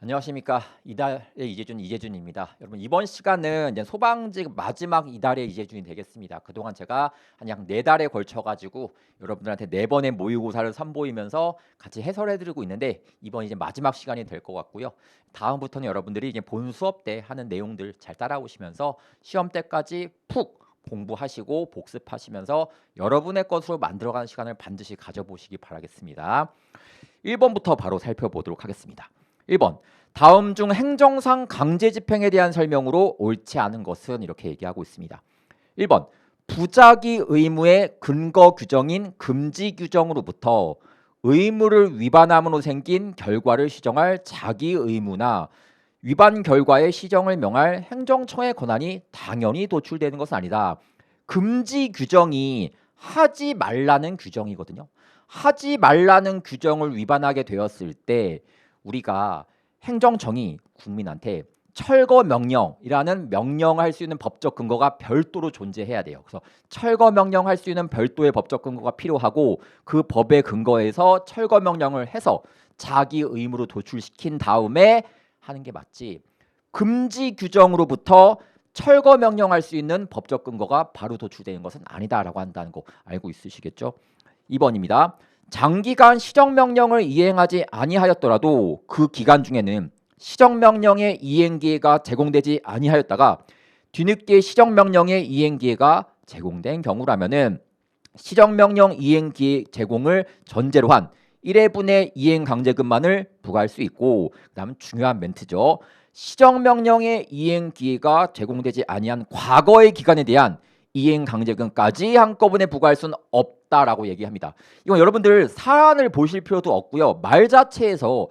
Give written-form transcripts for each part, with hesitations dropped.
안녕하십니까. 이달의 이재준입니다. 여러분 이번 시간은 이제 소방직 마지막 이달의 이재준이 되겠습니다. 그동안 제가 한 약 4달에 걸쳐 가지고 여러분들한테 4번의 모의고사를 선보이면서 같이 해설해드리고 있는데 이번 이제 마지막 시간이 될 것 같고요. 다음부터는 여러분들이 이제 본 수업 때 하는 내용들 잘 따라오시면서 시험 때까지 푹 공부하시고 복습하시면서 여러분의 것으로 만들어가는 시간을 반드시 가져보시기 바라겠습니다. 1번부터 바로 살펴보도록 하겠습니다. 1번. 다음 중 행정상 강제 집행에 대한 설명으로 옳지 않은 것은 이렇게 얘기하고 있습니다. 1번. 부작위 의무의 근거 규정인 금지 규정으로부터 의무를 위반함으로 생긴 결과를 시정할 자기 의무나 위반 결과의 시정을 명할 행정청의 권한이 당연히 도출되는 것은 아니다. 금지 규정이 하지 말라는 규정이거든요. 하지 말라는 규정을 위반하게 되었을 때 우리가 행정청이 국민한테 철거 명령이라는 명령할 수 있는 법적 근거가 별도로 존재해야 돼요. 그래서 철거 명령할 수 있는 별도의 법적 근거가 필요하고 그 법의 근거에서 철거 명령을 해서 자기 의무로 도출시킨 다음에 하는 게 맞지. 금지 규정으로부터 철거 명령할 수 있는 법적 근거가 바로 도출되는 것은 아니다라고 한다는 거 알고 있으시겠죠? 2번입니다. 장기간 시정명령을 이행하지 아니하였더라도 그 기간 중에는 시정명령의 이행기회가 제공되지 아니하였다가 뒤늦게 시정명령의 이행기회가 제공된 경우라면은 시정명령 이행기회 제공을 전제로 한 1회분의 이행강제금만을 부과할 수 있고, 그 다음 중요한 멘트죠. 시정명령의 이행기회가 제공되지 아니한 과거의 기간에 대한 이행강제금까지 한꺼번에 부과할 수는 없다라고 얘기합니다. 이건 여러분들 사안을 보실 필요도 없고요. 말 자체에서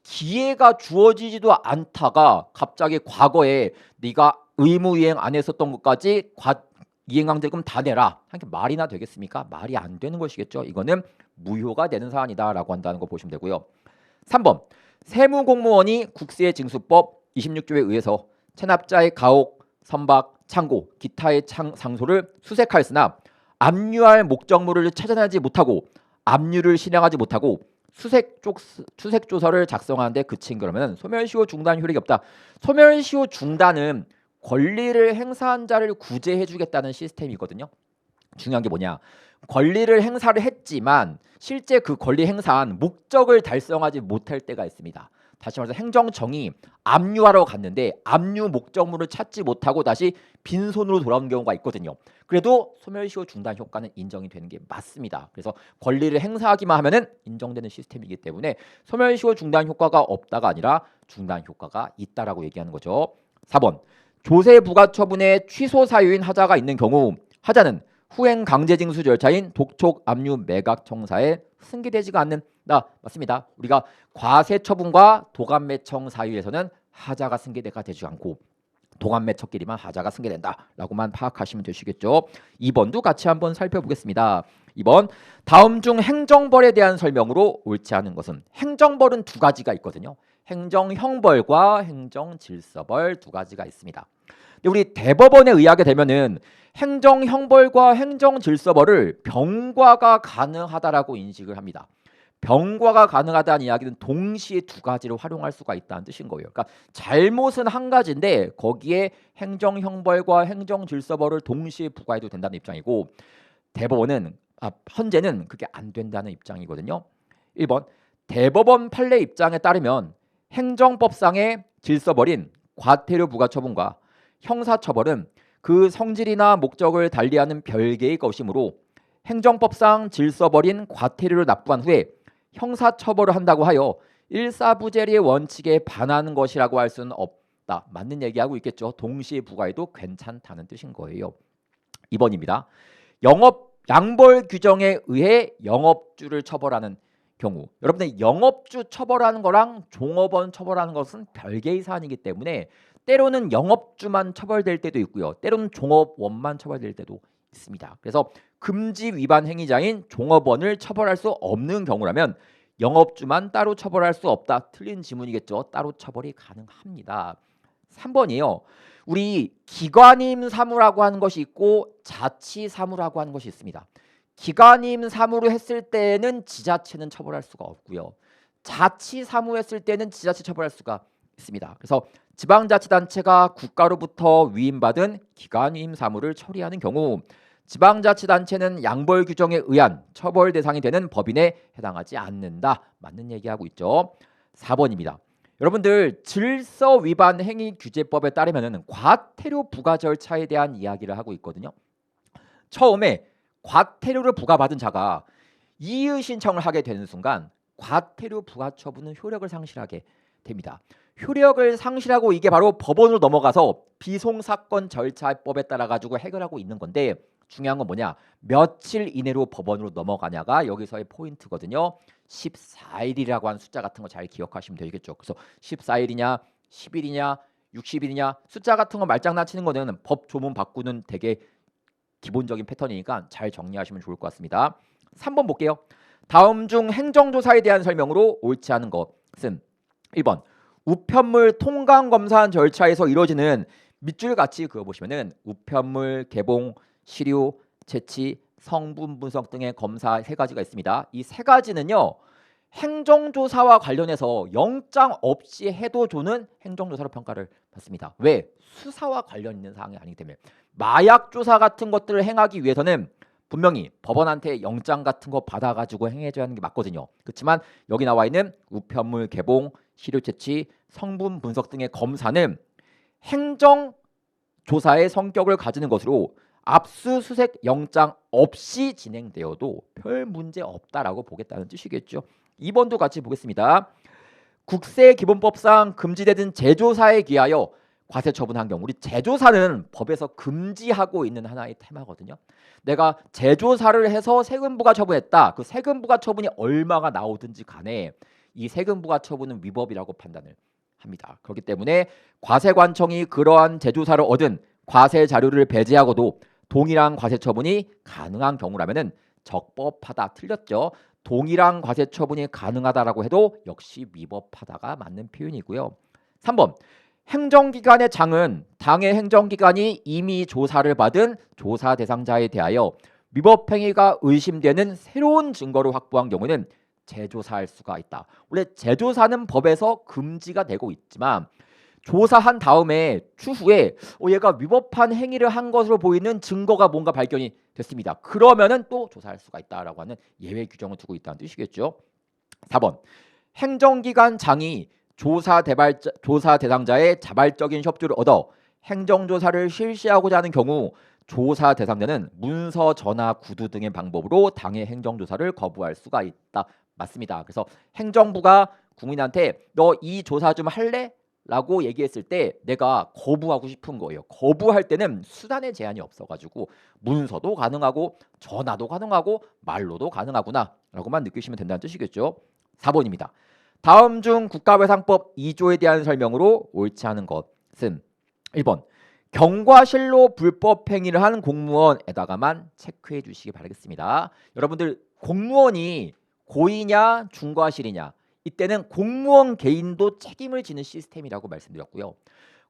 기회가 주어지지도 않다가 갑자기 과거에 네가 의무 이행 안 했었던 것까지 이행강제금 다 내라. 하는 게 말이나 되겠습니까? 말이 안 되는 것이겠죠. 이거는 무효가 되는 사안이다라고 한다는 거 보시면 되고요. 3번. 세무공무원이 국세징수법 26조에 의해서 체납자의 가옥, 선박, 창고, 기타의 상소를 수색하였으나 압류할 목적물을 찾아내지 못하고 압류를 실행하지 못하고 수색조서를 작성하는데 그친 그러면 소멸시효 중단 효력이 없다. 소멸시효 중단은 권리를 행사한 자를 구제해주겠다는 시스템이거든요. 중요한 게 뭐냐? 권리를 행사를 했지만 실제 그 권리 행사한 목적을 달성하지 못할 때가 있습니다. 다시 말해서 행정청이 압류하러 갔는데 압류 목적물을 찾지 못하고 다시 빈손으로 돌아온 경우가 있거든요. 그래도 소멸시효 중단 효과는 인정이 되는 게 맞습니다. 그래서 권리를 행사하기만 하면은 인정되는 시스템이기 때문에 소멸시효 중단 효과가 없다가 아니라 중단 효과가 있다라고 얘기하는 거죠. 4번. 조세 부과 처분의 취소 사유인 하자가 있는 경우 하자는 후행 강제징수 절차인 독촉 압류 매각 청사에 승계되지가 않는다. 맞습니다. 우리가 과세 처분과 도감매청 사유에서는 하자가 승계가 되지 않고 도감매청끼리만 하자가 승계된다라고만 파악하시면 되시겠죠. 2번도 같이 한번 살펴보겠습니다. 2번. 다음 중 행정벌에 대한 설명으로 옳지 않은 것은 행정벌은 두 가지가 있거든요. 행정형벌과 행정질서벌 두 가지가 있습니다. 우리 대법원에 의하게 되면은 행정형벌과 행정질서벌을 병과가 가능하다라고 인식을 합니다. 병과가 가능하다는 이야기는 동시에 두 가지를 활용할 수가 있다는 뜻인 거예요. 그러니까 잘못은 한 가지인데 거기에 행정형벌과 행정질서벌을 동시에 부과해도 된다는 입장이고 대법원은 현재는 그게 안 된다는 입장이거든요. 1번 대법원 판례 입장에 따르면 행정법상의 질서벌인 과태료 부과 처분과 형사처벌은 그 성질이나 목적을 달리하는 별개의 것이므로 행정법상 질서벌인 과태료를 납부한 후에 형사처벌을 한다고 하여 일사부재리의 원칙에 반하는 것이라고 할 수는 없다. 맞는 얘기하고 있겠죠. 동시에 부과해도 괜찮다는 뜻인 거예요. 2번입니다. 영업 양벌 규정에 의해 영업주를 처벌하는 경우, 여러분들 영업주 처벌하는 거랑 종업원 처벌하는 것은 별개의 사안이기 때문에 때로는 영업주만 처벌될 때도 있고요. 때로는 종업원만 처벌될 때도 있습니다. 그래서 금지 위반 행위자인 종업원을 처벌할 수 없는 경우라면 영업주만 따로 처벌할 수 없다. 틀린 지문이겠죠. 따로 처벌이 가능합니다. 3번이에요. 우리 기관임 사무라고 하는 것이 있고 자치 사무라고 하는 것이 있습니다. 기관임 사무로 했을 때는 지자체는 처벌할 수가 없고요. 자치 사무했을 때는 지자체 처벌할 수가 있습니다. 그래서 지방자치단체가 국가로부터 위임받은 기관위임 사무를 처리하는 경우 지방자치단체는 양벌 규정에 의한 처벌 대상이 되는 법인에 해당하지 않는다. 맞는 얘기하고 있죠. 4번입니다. 여러분들 질서 위반 행위 규제법에 따르면은 과태료 부과 절차에 대한 이야기를 하고 있거든요. 처음에 과태료를 부과받은 자가 이의 신청을 하게 되는 순간 과태료 부과 처분은 효력을 상실하게 됩니다. 효력을 상실하고 이게 바로 법원으로 넘어가서 비송사건 절차법에 따라 가지고 해결하고 있는 건데 중요한 건 뭐냐? 며칠 이내로 법원으로 넘어가냐가 여기서의 포인트거든요. 14일이라고 하는 숫자 같은 거 잘 기억하시면 되겠죠. 그래서 14일이냐, 10일이냐, 60일이냐 숫자 같은 거 말장난 치는 거는 법 조문 바꾸는 되게 기본적인 패턴이니까 잘 정리하시면 좋을 것 같습니다. 3번 볼게요. 다음 중 행정조사에 대한 설명으로 옳지 않은 것은 1번 우편물 통관 검사한 절차에서 이루어지는 밑줄 같이 그어보시면은 우편물 개봉, 시료, 채취, 성분 분석 등의 검사 세 가지가 있습니다. 이 세 가지는요. 행정조사와 관련해서 영장 없이 해도 좋은 행정조사로 평가를 받습니다. 왜? 수사와 관련 있는 사항이 아니기 때문에. 마약 조사 같은 것들을 행하기 위해서는 분명히 법원한테 영장 같은 거 받아가지고 행해줘야 하는 게 맞거든요. 그렇지만 여기 나와 있는 우편물 개봉, 시료 채취, 성분 분석 등의 검사는 행정조사의 성격을 가지는 것으로 압수수색 영장 없이 진행되어도 별 문제 없다라고 보겠다는 뜻이겠죠. 2번도 같이 보겠습니다. 국세기본법상 금지되는 제조사에 기하여 과세 처분한 경우 우리 제조사는 법에서 금지하고 있는 하나의 테마거든요. 내가 제조사를 해서 세금 부과 처분했다. 그 세금 부과 처분이 얼마가 나오든지 간에 이 세금 부과 처분은 위법이라고 판단을 합니다. 그렇기 때문에 과세관청이 그러한 제조사를 얻은 과세 자료를 배제하고도 동일한 과세 처분이 가능한 경우라면은 적법하다. 틀렸죠. 동일한 과세 처분이 가능하다라고 해도 역시 위법하다가 맞는 표현이고요. 3번 행정기관의 장은 당의 행정기관이 이미 조사를 받은 조사 대상자에 대하여 위법행위가 의심되는 새로운 증거를 확보한 경우는 재조사할 수가 있다. 원래 재조사는 법에서 금지가 되고 있지만 조사한 다음에 추후에 얘가 위법한 행위를 한 것으로 보이는 증거가 뭔가 발견이 됐습니다. 그러면은 또 조사할 수가 있다라고 하는 예외 규정을 두고 있다는 뜻이겠죠. 4번 행정기관 장이 조사 대상자의 자발적인 협조를 얻어 행정조사를 실시하고자 하는 경우 조사 대상자는 문서, 전화, 구두 등의 방법으로 당의 행정조사를 거부할 수가 있다. 맞습니다. 그래서 행정부가 국민한테 너 이 조사 좀 할래? 라고 얘기했을 때 내가 거부하고 싶은 거예요. 거부할 때는 수단의 제한이 없어가지고 문서도 가능하고 전화도 가능하고 말로도 가능하구나 라고만 느끼시면 된다는 뜻이겠죠. 4번입니다. 다음 중 국가배상법 2조에 대한 설명으로 옳지 않은 것은 1번 경과실로 불법 행위를 한 공무원에다가만 체크해 주시기 바라겠습니다. 여러분들 공무원이 고의냐 중과실이냐 이때는 공무원 개인도 책임을 지는 시스템이라고 말씀드렸고요.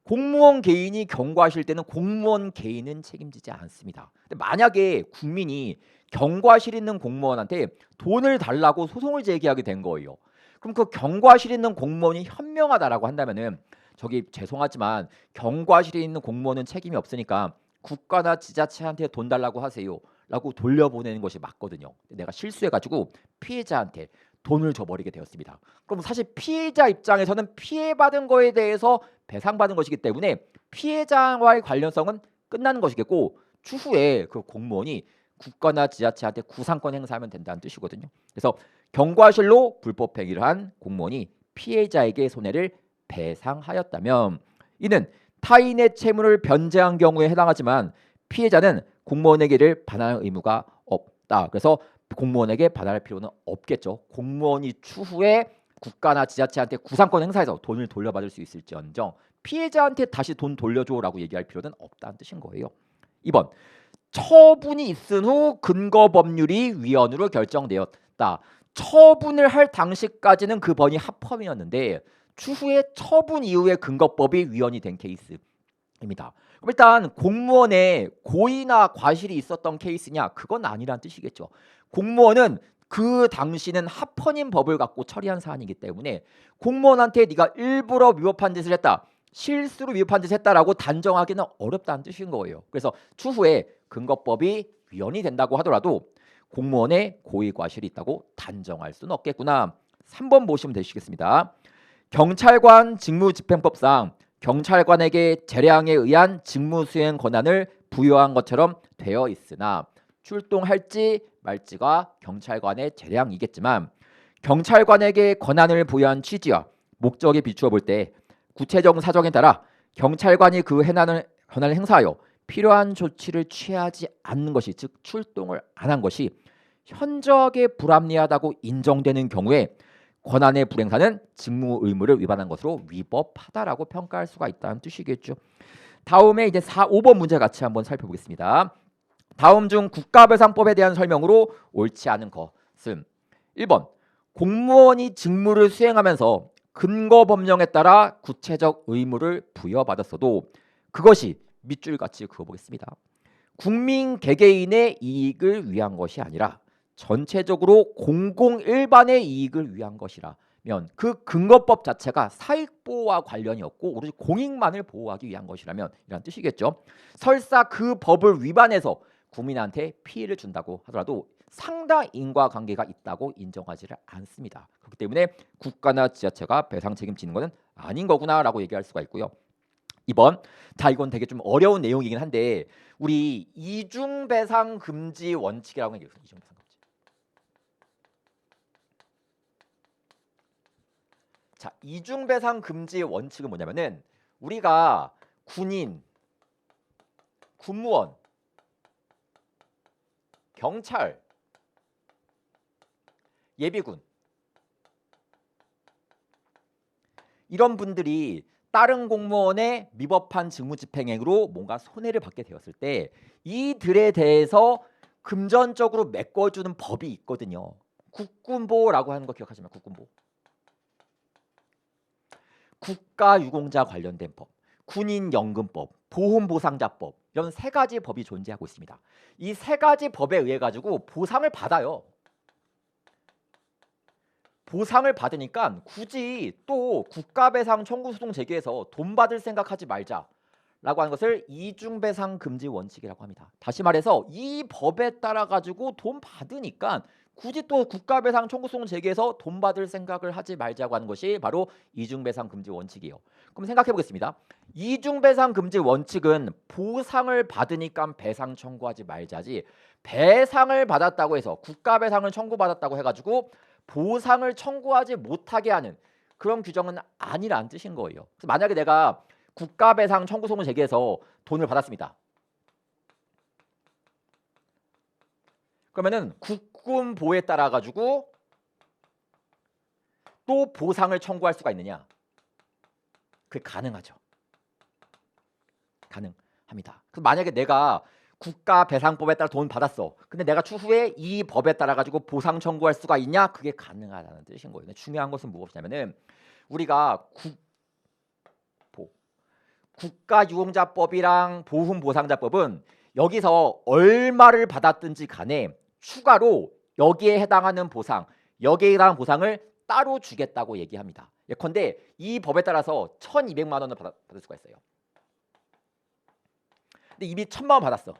공무원 개인이 경과실 때는 공무원 개인은 책임지지 않습니다. 근데 만약에 국민이 경과실 있는 공무원한테 돈을 달라고 소송을 제기하게 된 거예요. 그럼 그 경과실 있는 공무원이 현명하다라고 한다면은 저기 죄송하지만 경과실에 있는 공무원은 책임이 없으니까 국가나 지자체한테 돈 달라고 하세요 라고 돌려보내는 것이 맞거든요. 내가 실수해가지고 피해자한테 돈을 줘버리게 되었습니다. 그럼 사실 피해자 입장에서는 피해받은 거에 대해서 배상받은 것이기 때문에 피해자와의 관련성은 끝나는 것이겠고 추후에 그 공무원이 국가나 지자체한테 구상권 행사하면 된다는 뜻이거든요. 그래서 경과실로 불법 행위를 한 공무원이 피해자에게 손해를 배상하였다면 이는 타인의 채무를 변제한 경우에 해당하지만 피해자는 공무원에게를 반환할 의무가 없다. 그래서 공무원에게 반환할 필요는 없겠죠. 공무원이 추후에 국가나 지자체한테 구상권 행사해서 돈을 돌려받을 수 있을지언정 피해자한테 다시 돈 돌려줘라고 얘기할 필요는 없다는 뜻인 거예요. 2번 처분이 있은 후 근거법률이 위헌으로 결정되었다. 처분을 할 당시까지는 그 번이 합헌이었는데 추후에 처분 이후에 근거법이 위헌이 된 케이스입니다. 그럼 일단 공무원의 고의나 과실이 있었던 케이스냐? 그건 아니란 뜻이겠죠. 공무원은 그 당시는 합헌인 법을 갖고 처리한 사안이기 때문에 공무원한테 네가 일부러 위법한 짓을 했다, 실수로 위법한 짓을 했다라고 단정하기는 어렵다는 뜻인 거예요. 그래서 추후에 근거법이 위헌이 된다고 하더라도 공무원의 고의과실이 있다고 단정할 수는 없겠구나. 3번 보시면 되시겠습니다. 경찰관 직무집행법상 경찰관에게 재량에 의한 직무수행 권한을 부여한 것처럼 되어 있으나 출동할지 말지가 경찰관의 재량이겠지만 경찰관에게 권한을 부여한 취지와 목적에 비추어 볼 때 구체적 사정에 따라 경찰관이 그 권한을 행사하여 필요한 조치를 취하지 않는 것이, 즉 출동을 안 한 것이 현저하게 불합리하다고 인정되는 경우에 권한의 불행사는 직무 의무를 위반한 것으로 위법하다라고 평가할 수가 있다는 뜻이겠죠. 다음에 이제 5번 문제 같이 한번 살펴보겠습니다. 다음 중 국가배상법에 대한 설명으로 옳지 않은 것은 1번 공무원이 직무를 수행하면서 근거법령에 따라 구체적 의무를 부여받았어도 그것이 밑줄같이 그어보겠습니다. 국민 개개인의 이익을 위한 것이 아니라 전체적으로 공공 일반의 이익을 위한 것이라면 그 근거법 자체가 사익보호와 관련이 없고 오로지 공익만을 보호하기 위한 것이라면 이란 뜻이겠죠. 설사 그 법을 위반해서 국민한테 피해를 준다고 하더라도 상당 인과관계가 있다고 인정하지를 않습니다. 그렇기 때문에 국가나 지자체가 배상 책임지는 것은 아닌 거구나라고 얘기할 수가 있고요. 2번, 자 이건 되게 좀 어려운 내용이긴 한데 우리 이중배상 금지 원칙이라고 얘기해요. 이중배상 금지. 자, 이중배상 금지 원칙은 뭐냐면은 우리가 군인, 군무원, 경찰, 예비군 이런 분들이 다른 공무원의 위법한 직무집행행위로 뭔가 손해를 받게 되었을 때 이들에 대해서 금전적으로 메꿔주는 법이 있거든요. 국군보라고 하는 거 기억하시면 국군보. 국가유공자 관련된 법, 군인연금법, 보훈보상자법 이런 세 가지 법이 존재하고 있습니다. 이 세 가지 법에 의해 가지고 보상을 받아요. 보상을 받으니까 굳이 또 국가배상 청구 소송 제기해서 돈 받을 생각하지 말자라고 하는 것을 이중배상 금지 원칙이라고 합니다. 다시 말해서 이 법에 따라 가지고 돈 받으니까 굳이 또 국가배상 청구 소송 제기해서 돈 받을 생각을 하지 말자고 하는 것이 바로 이중배상 금지 원칙이에요. 그럼 생각해 보겠습니다. 이중배상 금지 원칙은 보상을 받으니까 배상 청구하지 말자지 배상을 받았다고 해서 국가배상을 청구받았다고 해가지고 보상을 청구하지 못하게 하는 그런 규정은 아니라는 뜻인 거예요. 그래서 만약에 내가 국가배상 청구 소송을 제기해서 돈을 받았습니다. 그러면은 국군보에 따라 가지고 또 보상을 청구할 수가 있느냐? 그게 가능하죠. 가능합니다. 그래서 만약에 내가 국가배상법에 따라 돈 받았어. 근데 내가 추후에 이 법에 따라 가지고 보상 청구할 수가 있냐? 그게 가능하다는 뜻인 거예요. 중요한 것은 무엇이냐면은 우리가 국가유공자법이랑 보훈보상자법은 여기서 얼마를 받았든지 간에 추가로 여기에 해당하는 보상, 여기에 해당하는 보상을 따로 주겠다고 얘기합니다. 예컨대 이 법에 따라서 1,200만 원을 받을 수가 있어요. 근데 이미 1,000만 원 받았어.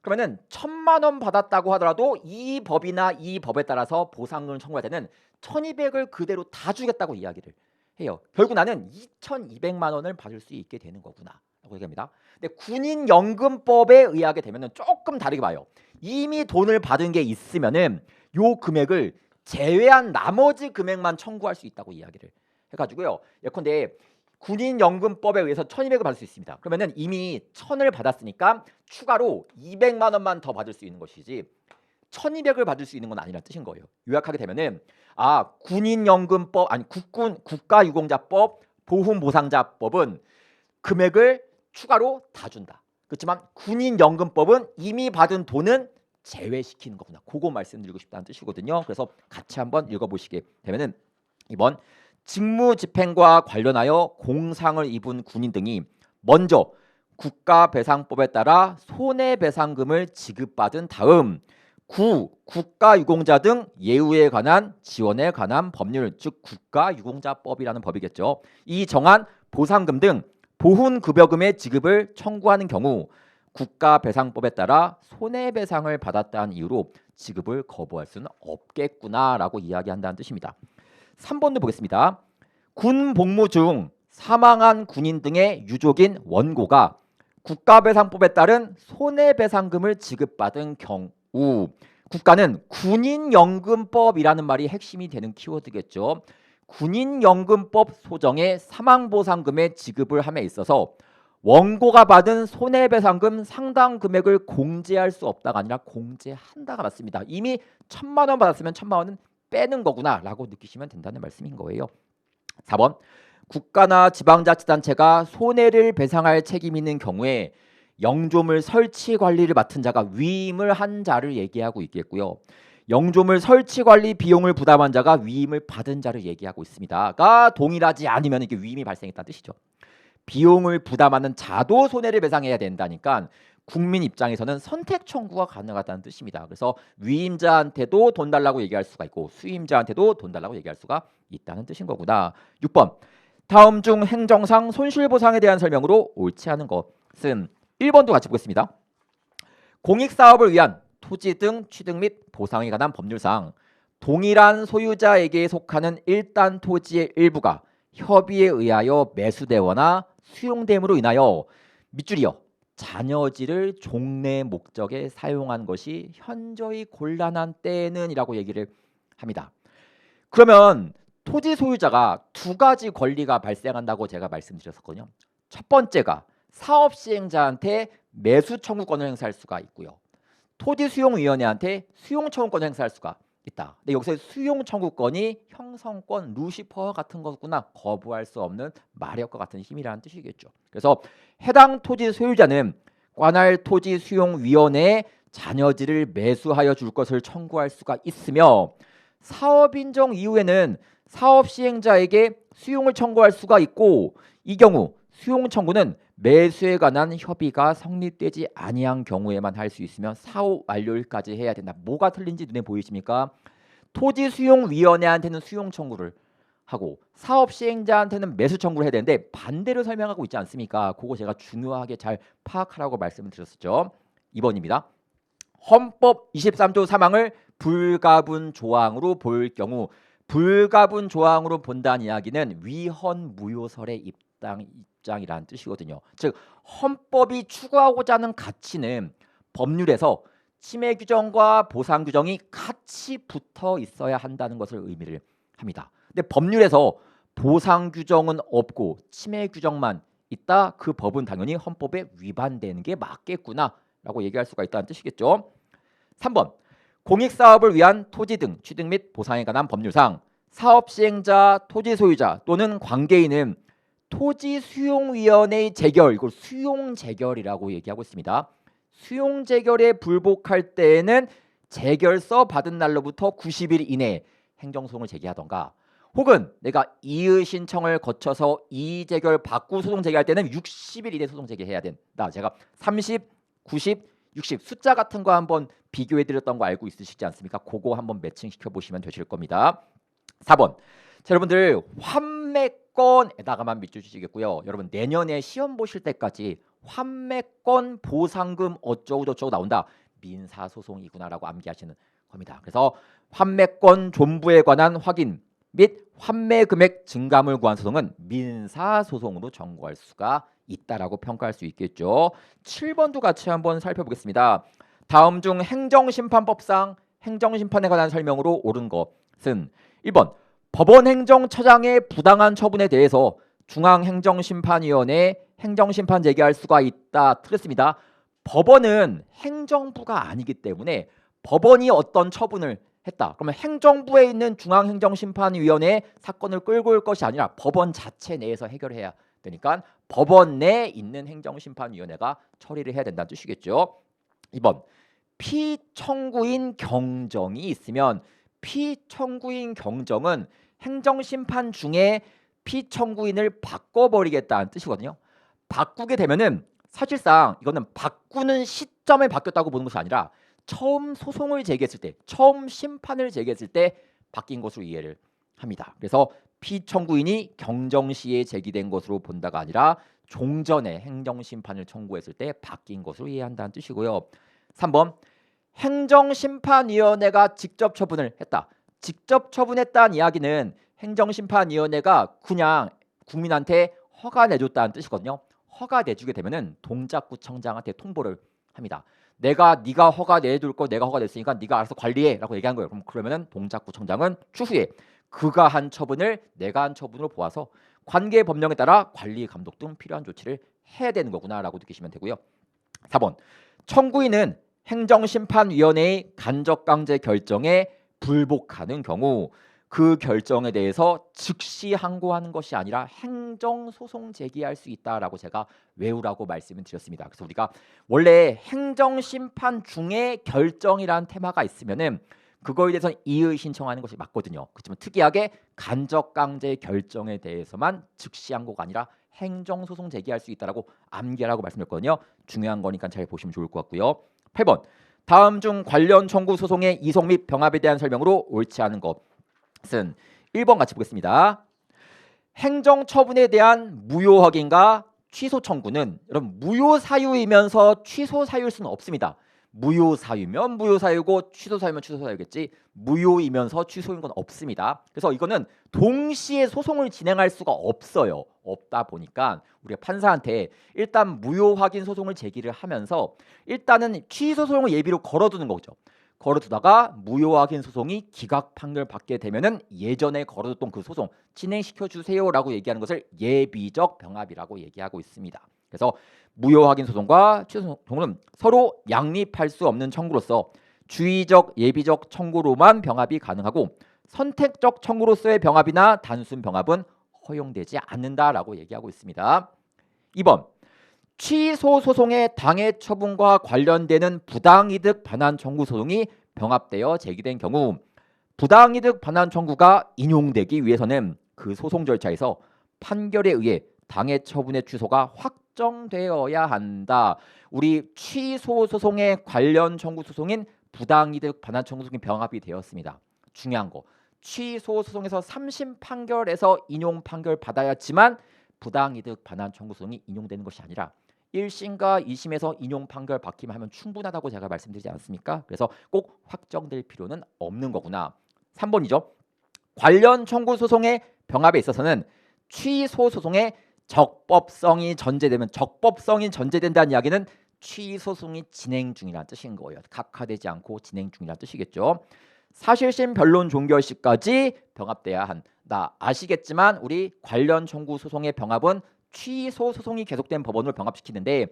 그러면은 1,000만 원 받았다고 하더라도 이 법이나 이 법에 따라서 보상을 청구할 때는 1,200을 그대로 다 주겠다고 이야기를 해요. 결국 나는 2,200만 원을 받을 수 있게 되는 거구나 라고 얘기합니다. 근데 군인연금법에 의하게 되면은 조금 다르게 봐요. 이미 돈을 받은 게 있으면은 요 금액을 제외한 나머지 금액만 청구할 수 있다고 이야기를 해가지고요. 예컨대 군인연금법에 의해서 1,200을 받을 수 있습니다. 그러면은 이미 1,000을 받았으니까 추가로 200만 원만 더 받을 수 있는 것이지 1,200을 받을 수 있는 건 아니라는 뜻인 거예요. 요약하게 되면은 군인연금법 아니 국가유공자법, 보훈보상자법은 금액을 추가로 다 준다. 그렇지만 군인연금법은 이미 받은 돈은 제외시키는 거구나. 그거 말씀드리고 싶다는 뜻이거든요. 그래서 같이 한번 읽어보시게 되면은 이번 직무집행과 관련하여 공상을 입은 군인 등이 먼저 국가배상법에 따라 손해배상금을 지급받은 다음 9. 국가유공자 등 예우에 관한 지원에 관한 법률, 즉 국가유공자법이라는 법이겠죠. 이 정한 보상금 등 보훈급여금의 지급을 청구하는 경우 국가배상법에 따라 손해배상을 받았다는 이유로 지급을 거부할 수는 없겠구나라고 이야기한다는 뜻입니다. 3번도 보겠습니다. 군 복무 중 사망한 군인 등의 유족인 원고가 국가배상법에 따른 손해배상금을 지급받은 경우, 국가는 군인연금법이라는 말이 핵심이 되는 키워드겠죠. 군인연금법 소정의 사망보상금의 지급을 함에 있어서 원고가 받은 손해배상금 상당 금액을 공제할 수 없다가 아니라 공제한다가 맞습니다. 이미 1,000만 원 받았으면 1,000만 원은 빼는 거구나 라고 느끼시면 된다는 말씀인 거예요. 4번, 국가나 지방자치단체가 손해를 배상할 책임이 있는 경우에 영조물 설치 관리를 맡은 자가 위임을 한 자를 얘기하고 있겠고요. 영조물 설치 관리 비용을 부담한 자가 위임을 받은 자를 얘기하고 있습니다.가 동일하지 않으면 이게 위임이 발생했다는 뜻이죠. 비용을 부담하는 자도 손해를 배상해야 된다니까 국민 입장에서는 선택 청구가 가능하다는 뜻입니다. 그래서 위임자한테도 돈 달라고 얘기할 수가 있고 수임자한테도 돈 달라고 얘기할 수가 있다는 뜻인 거구나. 6번, 다음 중 행정상 손실보상에 대한 설명으로 옳지 않은 것은 1번도 같이 보겠습니다. 공익사업을 위한 토지 등 취득 및 보상에 관한 법률상 동일한 소유자에게 속하는 일단 토지의 일부가 협의에 의하여 매수되거나 수용됨으로 인하여 밑줄이여 잔여지를 종래 목적에 사용한 것이 현저히 곤란한 때는 이라고 얘기를 합니다. 그러면 토지 소유자가 두 가지 권리가 발생한다고 제가 말씀드렸었거든요. 첫 번째가 사업 시행자한테 매수 청구권을 행사할 수가 있고요. 토지 수용위원회한테 수용 청구권을 행사할 수가 있다. 근데 여기서 수용 청구권이 형성권, 루시퍼와 같은 거구나. 거부할 수 없는 마력과 같은 힘이라는 뜻이겠죠. 그래서 해당 토지 소유자는 관할 토지 수용위원회에 잔여지를 매수하여 줄 것을 청구할 수가 있으며 사업 인정 이후에는 사업 시행자에게 수용을 청구할 수가 있고 이 경우 수용 청구는 매수에 관한 협의가 성립되지 아니한 경우에만 할 수 있으면 사후 완료일까지 해야 된다. 뭐가 틀린지 눈에 보이십니까? 토지 수용위원회한테는 수용 청구를 하고 사업 시행자한테는 매수 청구를 해야 되는데 반대로 설명하고 있지 않습니까? 그거 제가 중요하게 잘 파악하라고 말씀을 드렸었죠. 2번입니다. 헌법 23조 3항을 불가분 조항으로 볼 경우 불가분 조항으로 본다는 이야기는 위헌무효설의 입장이라는 뜻이거든요. 즉 헌법이 추구하고자 하는 가치는 법률에서 침해 규정과 보상 규정이 같이 붙어 있어야 한다는 것을 의미를 합니다. 근데 법률에서 보상 규정은 없고 침해 규정만 있다. 그 법은 당연히 헌법에 위반되는 게 맞겠구나라고 얘기할 수가 있다는 뜻이겠죠. 3번, 공익사업을 위한 토지 등 취득 및 보상에 관한 법률상 사업 시행자, 토지 소유자 또는 관계인은 토지 수용위원회의 재결, 이걸 수용재결이라고 얘기하고 있습니다. 수용재결에 불복할 때에는 재결서 받은 날로부터 90일 이내에 행정소송을 제기하던가 혹은 내가 이의 신청을 거쳐서 이의재결 받고 소송 제기할 때는 60일 이내 소송 제기해야 된다. 제가 30, 90, 60 숫자 같은 거 한번 비교해드렸던 거 알고 있으시지 않습니까? 그거 한번 매칭시켜 보시면 되실 겁니다. 4번, 자, 여러분들 환매권에다가만 밑줄 주시겠고요. 여러분 내년에 시험 보실 때까지 환매권 보상금 어쩌고저쩌고 나온다. 민사소송이구나라고 암기하시는 겁니다. 그래서 환매권 존부에 관한 확인 및 환매 금액 증가물 구한 소송은 민사소송으로 청구할 수가 있다라고 평가할 수 있겠죠. 7번도 같이 한번 살펴보겠습니다. 다음 중 행정심판법상 행정심판에 관한 설명으로 옳은 것은 1번, 법원행정처장의 부당한 처분에 대해서 중앙행정심판위원회에 행정심판 제기할 수가 있다. 틀렸습니다. 법원은 행정부가 아니기 때문에 법원이 어떤 처분을 했다. 그러면 행정부에 있는 중앙행정심판위원회에 사건을 끌고 올 것이 아니라 법원 자체 내에서 해결해야 되니까 법원 내에 있는 행정심판위원회가 처리를 해야 된다는 뜻이겠죠. 2번, 피청구인 경정이 있으면 피청구인 경정은 행정심판 중에 피청구인을 바꿔버리겠다는 뜻이거든요. 바꾸게 되면은 사실상 이거는 바꾸는 시점에 바뀌었다고 보는 것이 아니라 처음 소송을 제기했을 때, 처음 심판을 제기했을 때 바뀐 것으로 이해를 합니다. 그래서 피청구인이 경정시에 제기된 것으로 본다가 아니라 종전에 행정심판을 청구했을 때 바뀐 것으로 이해한다는 뜻이고요. 3번 행정심판위원회가 직접 처분을 했다. 직접 처분했다는 이야기는 행정심판위원회가 그냥 국민한테 허가 내줬다는 뜻이거든요. 허가 내주게 되면은 동작구청장한테 통보를 합니다. 네가 허가 내줄 거 내가 허가 냈으니까 네가 알아서 관리해라고 얘기한 거예요. 그러면은 동작구청장은 추후에 그가 한 처분을 내가 한 처분으로 보아서 관계 법령에 따라 관리 감독 등 필요한 조치를 해야 되는 거구나라고 느끼시면 되고요. 4번 청구인은 행정심판위원회의 간접강제 결정에 불복하는 경우 그 결정에 대해서 즉시 항고하는 것이 아니라 행정소송 제기할 수 있다라고 제가 외우라고 말씀을 드렸습니다. 그래서 우리가 원래 행정심판 중에 결정이라는 테마가 있으면은 그거에 대해서는 이의 신청하는 것이 맞거든요. 그렇지만 특이하게 간접강제 결정에 대해서만 즉시 항고가 아니라 행정소송 제기할 수 있다라고 암기하라고 말씀드렸거든요. 중요한 거니까 잘 보시면 좋을 것 같고요. 8번 다음 중 관련 청구 소송의 이송 및 병합에 대한 설명으로 옳지 않은 것은 1번 같이 보겠습니다. 행정처분에 대한 무효 확인과 취소 청구는 여러분 무효 사유이면서 취소 사유일 수는 없습니다. 무효 사유면 무효 사유고 취소 사유면 취소 사유겠지. 무효이면서 취소인 건 없습니다. 그래서 이거는 동시에 소송을 진행할 수가 없어요. 없다 보니까 우리가 판사한테 일단 무효 확인 소송을 제기를 하면서 일단은 취소 소송을 예비로 걸어두는 거죠. 걸어두다가 무효 확인 소송이 기각 판결 받게 되면은 예전에 걸어뒀던 그 소송 진행시켜 주세요라고 얘기하는 것을 예비적 병합이라고 얘기하고 있습니다. 그래서 무효 확인 소송과 취소 소송은 서로 양립할 수 없는 청구로서 주의적 예비적 청구로만 병합이 가능하고 선택적 청구로서의 병합이나 단순 병합은 허용되지 않는다라고 얘기하고 있습니다. 2번 취소 소송의 당해 처분과 관련되는 부당이득 반환 청구 소송이 병합되어 제기된 경우 부당이득 반환 청구가 인용되기 위해서는 그 소송 절차에서 판결에 의해 당해 처분의 취소가 확정되어야 한다. 우리 취소 소송의 관련 청구 소송인 부당이득 반환 청구 소송이 병합이 되었습니다. 중요한 거. 취소 소송에서 3심 판결에서 인용 판결 받아야지만 부당이득 반환 청구 소송이 인용되는 것이 아니라 1심과 2심에서 인용 판결 받기만 하면 충분하다고 제가 말씀드리지 않습니까? 그래서 꼭 확정될 필요는 없는 거구나. 3번이죠. 관련 청구 소송의 병합에 있어서는 취소 소송의 적법성이 전제된다는 이야기는 취소 소송이 진행 중이라는 뜻인 거예요. 각하되지 않고 진행 중이라는 뜻이겠죠. 사실심 변론 종결 시까지 병합돼야 한다. 아시겠지만 우리 관련 청구 소송의 병합은 취소 소송이 계속된 법원을 병합시키는데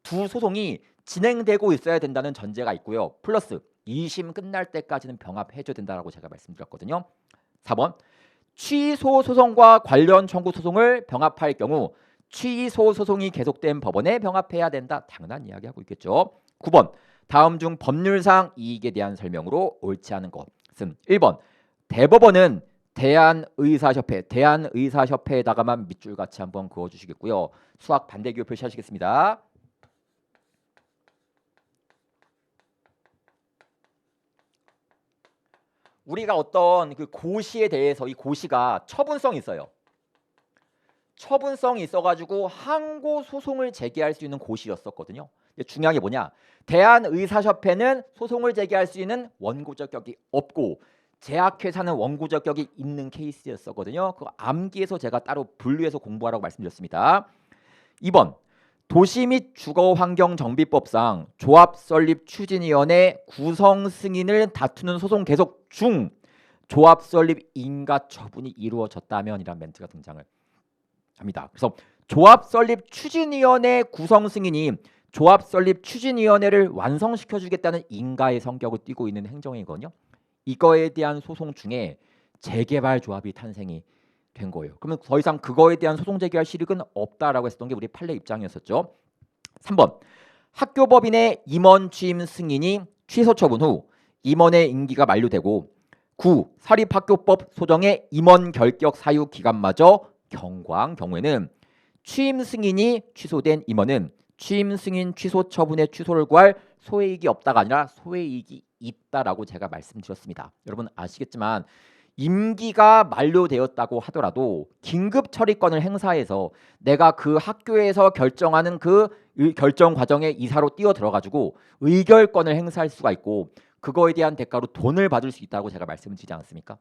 두 소송이 진행되고 있어야 된다는 전제가 있고요. 플러스 2심 끝날 때까지는 병합해줘야 된다라고 제가 말씀드렸거든요. 4번 취소 소송과 관련 청구 소송을 병합할 경우 취소 소송이 계속된 법원에 병합해야 된다. 당연한 이야기하고 있겠죠. 9번 다음 중 법률상 이익에 대한 설명으로 옳지 않은 것은 1번 대법원은 대한의사협회에다가만 밑줄 같이 한번 그어주시겠고요. 수학 반대기호 표시하시겠습니다. 우리가 어떤 그 고시에 대해서 이 고시가 처분성이 있어요. 처분성이 있어가지고 항고 소송을 제기할 수 있는 고시였었거든요. 중요한 게 뭐냐? 대한의사협회는 소송을 제기할 수 있는 원고적 격이 없고 제약회사는 원고적 격이 있는 케이스였었거든요. 그 암기해서 제가 따로 분류해서 공부하라고 말씀드렸습니다. 2번 도시 및 주거환경정비법상 조합설립추진위원회 구성 승인을 다투는 소송 계속 중 조합설립 인가 처분이 이루어졌다면 이란 멘트가 등장을 합니다. 그래서 조합설립추진위원회 구성 승인이 조합설립추진위원회를 완성시켜주겠다는 인가의 성격을 띠고 있는 행정이거든요. 이거에 대한 소송 중에 재개발 조합이 탄생이 된 거예요. 그러면 더 이상 그거에 대한 소송 제기할 실익은 없다라고 했었던 게 우리 판례 입장이었었죠. 3번 학교법인의 임원 취임 승인이 취소 처분 후 임원의 임기가 만료되고 9. 사립학교법 소정의 임원 결격 사유 기간마저 경과한 경우에는 취임 승인이 취소된 임원은 취임 승인 취소 처분의 취소를 구할 소외이익이 없다가 아니라 소외이익이 있다라고 제가 말씀드렸습니다. 여러분 아시겠지만 임기가 만료되었다고 하더라도 긴급 처리권을 행사해서 내가 그 학교에서 결정하는 그 결정 과정에 이사로 뛰어 들어가지고 의결권을 행사할 수가 있고 그거에 대한 대가로 돈을 받을 수 있다고 제가 말씀드리지 않았습니까?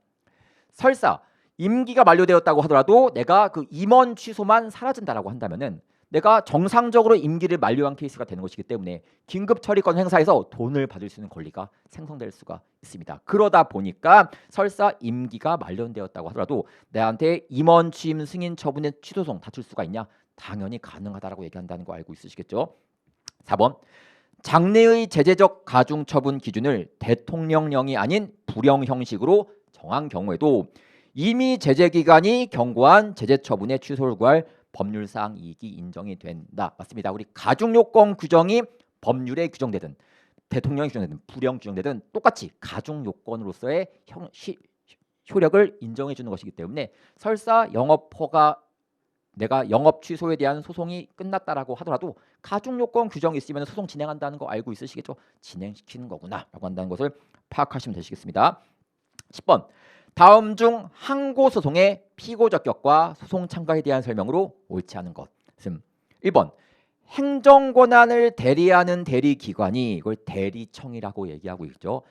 설사 임기가 만료되었다고 하더라도 내가 그 임원 취소만 사라진다라고 한다면은 내가 정상적으로 임기를 만료한 케이스가 되는 것이기 때문에 긴급 처리권 행사에서 돈을 받을 수 있는 권리가 생성될 수가 있습니다. 그러다 보니까 설사 임기가 만료되었다고 하더라도 내한테 임원 취임 승인 처분의 취소송 다툴 수가 있냐? 당연히 가능하다라고 얘기한다는 거 알고 있으시겠죠? 4번 장래의 제재적 가중 처분 기준을 대통령령이 아닌 불령 형식으로 정한 경우에도 이미 제재 기관이 경고한 제재 처분의 취소를 구할 법률사항 이익이 인정이 된다. 맞습니다. 우리 가중 요건 규정이 법률에 규정되든 대통령이 규정되든 불령 규정되든 똑같이 가중 요건으로서의 효력을 인정해 주는 것이기 때문에 설사 영업 허가 내가 영업 취소에 대한 소송이 끝났다라고 하더라도 가중 요건 규정이 있으면 소송 진행한다는 거 알고 있으시겠죠? 진행시키는 거구나라고 한다는 것을 파악하시면 되시겠습니다. 10번 다음 중 항고 소송의 피고 적격과 소송 참가에 대한 설명으로 옳지 않은 것은 1번 행정 권한을 대리하는 대리기관이 이걸 대리청이라고 얘기하고 있죠.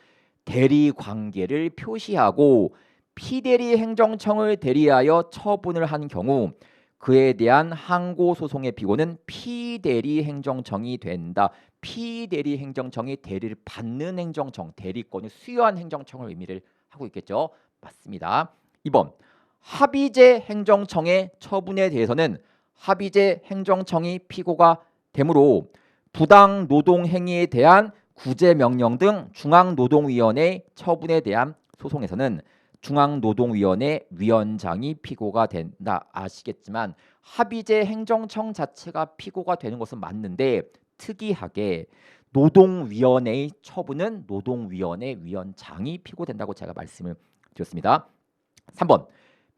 대리 관계를 표시하고 피대리 행정청을 대리하여 처분을 한 경우 그에 대한 항고 소송의 피고는 피대리 행정청이 된다. 피대리 행정청이 대리를 받는 행정청, 대리권을 수여한 행정청을 의미를 하고 있겠죠. 맞습니다. 2번 합의제 행정청의 처분에 대해서는 합의제 행정청이 피고가 되므로 부당 노동 행위에 대한 구제명령 등 중앙노동위원회 처분에 대한 소송에서는 중앙노동위원회 위원장이 피고가 된다. 아시겠지만 합의제 행정청 자체가 피고가 되는 것은 맞는데 특이하게 노동위원회의 처분은 노동위원회 위원장이 피고된다고 제가 말씀을 드렸습니다. 3번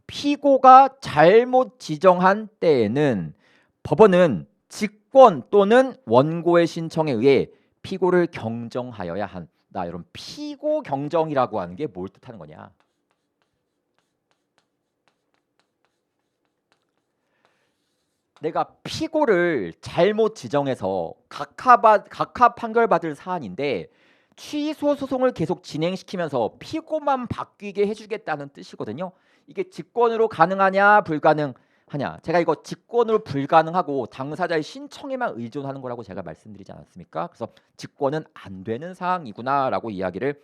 피고가 잘못 지정한 때에는 법원은 직권 또는 원고의 신청에 의해 피고를 경정하여야 한다. 여러분 피고 경정이라고 하는 게 뭘 뜻하는 거냐? 내가 피고를 잘못 지정해서 각하 판결받을 사안인데 취소 소송을 계속 진행시키면서 피고만 바뀌게 해주겠다는 뜻이거든요. 이게 직권으로 가능하냐 불가능하냐. 제가 이거 직권으로 불가능하고 당사자의 신청에만 의존하는 거라고 제가 말씀드리지 않았습니까? 그래서 직권은 안 되는 사항이구나라고 이야기를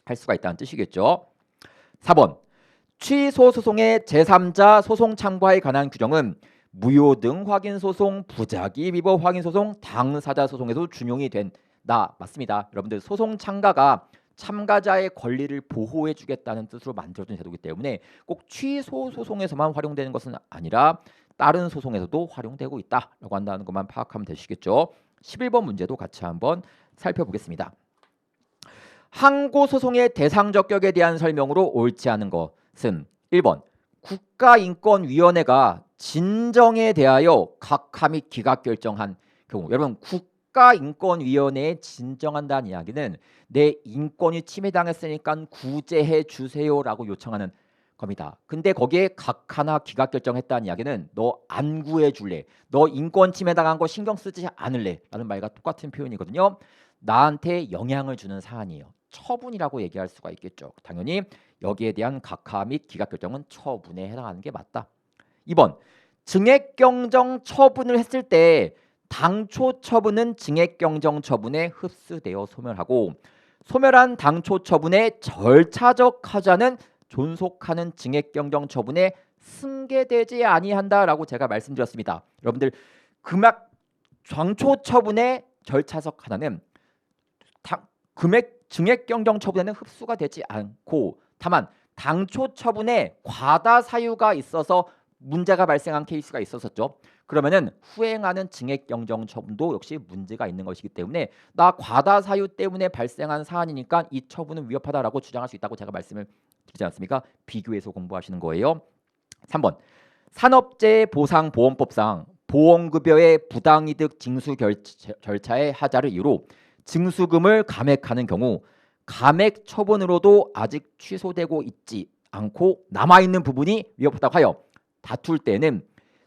할 수가 있다는 뜻이겠죠. 4번 취소 소송의 제3자 소송 참가에 관한 규정은 무효 등 확인 소송, 부작위 위법 확인 소송, 당사자 소송에도 준용이 된다. 맞습니다. 여러분들 소송 참가가 참가자의 권리를 보호해 주겠다는 뜻으로 만들어진 제도이기 때문에 꼭 취소 소송에서만 활용되는 것은 아니라 다른 소송에서도 활용되고 있다라고 한다는 것만 파악하면 되시겠죠. 11번 문제도 같이 한번 살펴보겠습니다. 항고 소송의 대상 적격에 대한 설명으로 옳지 않은 것은 1번 국가인권위원회가 진정에 대하여 각하 및 기각 결정한 경우. 여러분 국가인권위원회에 진정한다는 이야기는 내 인권이 침해당했으니까 구제해 주세요라고 요청하는 겁니다. 근데 거기에 각하나 기각 결정했다는 이야기는 너 안 구해 줄래, 너 인권 침해당한 거 신경 쓰지 않을래 라는 말과 똑같은 표현이거든요. 나한테 영향을 주는 사안이에요. 처분이라고 얘기할 수가 있겠죠. 당연히 여기에 대한 각하 및 기각 결정은 처분에 해당하는 게 맞다. 2번 증액경정 처분을 했을 때 당초 처분은 증액경정 처분에 흡수되어 소멸하고 소멸한 당초 처분에 절차적 하자는 존속하는 증액경정 처분에 승계되지 아니한다라고 제가 말씀드렸습니다. 여러분들 당초 처분의 절차적 하자는 증액경정 처분에는 흡수가 되지 않고 다만 당초 처분에 과다 사유가 있어서 문제가 발생한 케이스가 있었었죠. 그러면은 후행하는 증액경정 처분도 역시 문제가 있는 것이기 때문에 나 과다 사유 때문에 발생한 사안이니까 이 처분은 위협하다라고 주장할 수 있다고 제가 말씀을 드리지 않습니까? 비교해서 공부하시는 거예요. 3번 산업재해보상보험법상 보험급여의 부당이득 징수 절차의 하자를 이유로 증수금을 감액하는 경우 감액 처분으로도 아직 취소되고 있지 않고 남아있는 부분이 위협하다고 하여 다툴 때는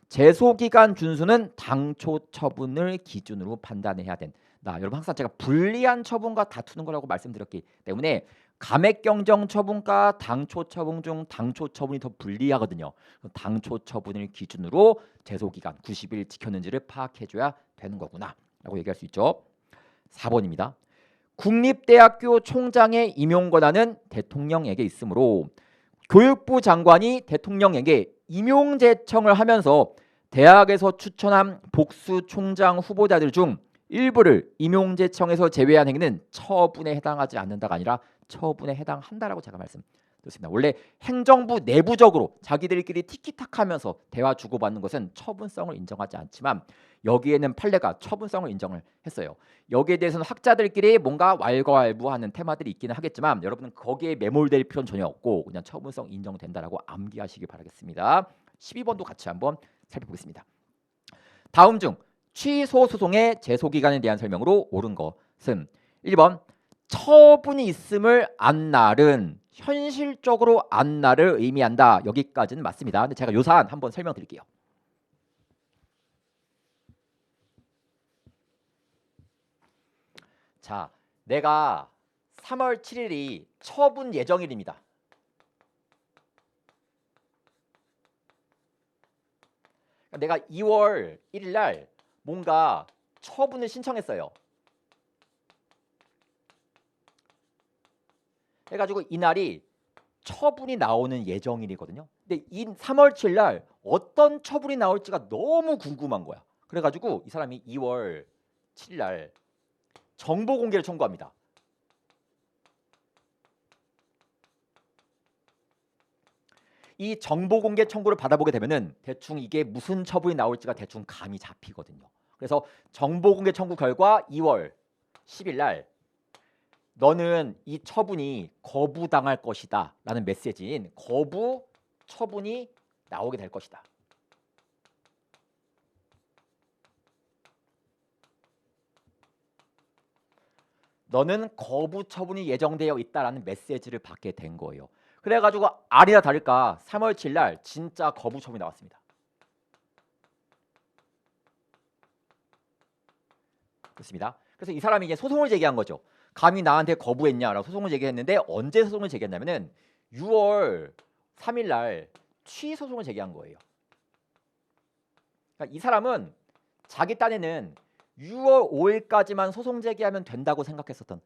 제소기간 준수는 당초 처분을 기준으로 판단해야 된다. 여러분 항상 제가 불리한 처분과 다투는 거라고 말씀드렸기 때문에 감액경정 처분과 당초 처분 중 당초 처분이 더 불리하거든요. 당초 처분을 기준으로 제소기간 90일 지켰는지를 파악해줘야 되는 거구나 라고 얘기할 수 있죠. 4번입니다. 국립대학교 총장의 임용 권한은 대통령에게 있으므로 교육부 장관이 대통령에게 임용 제청을 하면서 대학에서 추천한 복수 총장 후보자들 중 일부를 임용 제청에서 제외한 행위는 처분에 해당하지 않는다가 아니라 처분에 해당한다라고 제가 말씀드렸습니다. 원래 행정부 내부적으로 자기들끼리 티키타카하면서 대화 주고받는 것은 처분성을 인정하지 않지만 여기에는 판례가 처분성을 인정을 했어요. 여기에 대해서는 학자들끼리 뭔가 왈가왈부하는 테마들이 있기는 하겠지만 여러분은 거기에 매몰될 필요는 전혀 없고 그냥 처분성 인정된다라고 암기하시기 바라겠습니다. 12번도 같이 한번 살펴보겠습니다. 다음 중 취소 소송의 제소 기간에 대한 설명으로 옳은 것은 1번 처분이 있음을 안 날은 현실적으로 안 날을 의미한다. 여기까지는 맞습니다. 근데 제가 요 사안 한번 설명드릴게요. 자, 내가 3월 7일이 처분 예정일입니다. 내가 2월 1일 날 뭔가 처분을 신청했어요. 해가지고 이날이 처분이 나오는 예정일이거든요. 근데 이 3월 7일 날 어떤 처분이 나올지가 너무 궁금한 거야. 그래가지고 이 사람이 2월 7일 날 정보 공개를 청구합니다. 이 정보 공개 청구를 받아보게 되면은 대충 이게 무슨 처분이 나올지가 대충 감이 잡히거든요. 그래서 정보 공개 청구 결과 2월 10일 날 너는 이 처분이 거부당할 것이다 라는 메시지인 거부 처분이 나오게 될 것이다. 너는 거부 처분이 예정되어 있다라는 메시지를 받게 된 거예요. 그래가지고 아니나 다를까 3월 7일 날 진짜 거부 처분이 나왔습니다. 그렇습니다. 그래서 이 사람이 이제 소송을 제기한 거죠. 감히 나한테 거부했냐라고 소송을 제기했는데 언제 소송을 제기했냐면은 6월 3일 날 취소송을 제기한 거예요. 그러니까 이 사람은 자기 딴에는 6월 5일까지만 소송 제기하면 된다고 생각했었던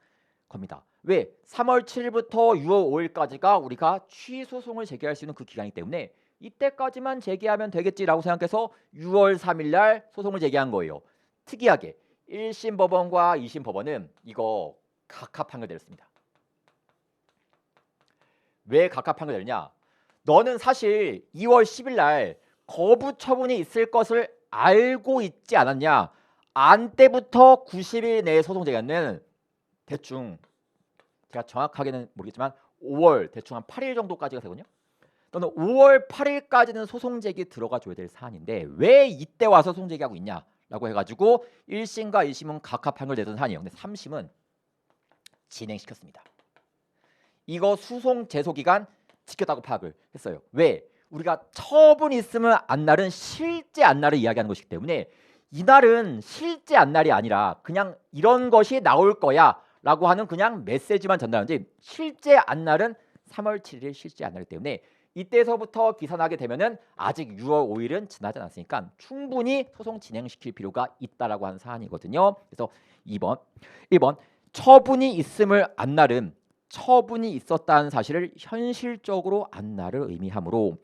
겁니다. 왜? 3월 7일부터 6월 5일까지가 우리가 취소송을 제기할 수 있는 그 기간이기 때문에 이때까지만 제기하면 되겠지라고 생각해서 6월 3일 날 소송을 제기한 거예요. 특이하게 1심 법원과 2심 법원은 이거 각하 판결 내렸습니다. 왜 각하 판결 내렸냐? 너는 사실 2월 10일 날 거부 처분이 있을 것을 알고 있지 않았냐? 안 때부터 90일 내에 소송 제기하면 대충 제가 정확하게는 모르겠지만 5월 대충 한 8일 정도까지가 되거든요. 너는 5월 8일까지는 소송 제기 들어가 줘야 될 사안인데 왜 이때 와서 소송 제기하고 있냐라고 해가지고 1심과 2심은 각하 판결 내던 사안이에요. 근데 3심은 진행시켰습니다. 이거 소송 제소 기간 지켰다고 파악을 했어요. 왜? 우리가 처분이 있으면 안날은 실제 안날을 이야기하는 것이기 때문에 이날은 실제 안날이 아니라 그냥 이런 것이 나올 거야 라고 하는 그냥 메시지만 전달하는지 실제 안날은 3월 7일 실제 안날이기 때문에 이때서부터 기산하게 되면은 아직 6월 5일은 지나지 않았으니까 충분히 소송 진행시킬 필요가 있다라고 하는 사안이거든요. 그래서 2번, 1번 처분이 있음을 안날은 처분이 있었다는 사실을 현실적으로 안날을 의미하므로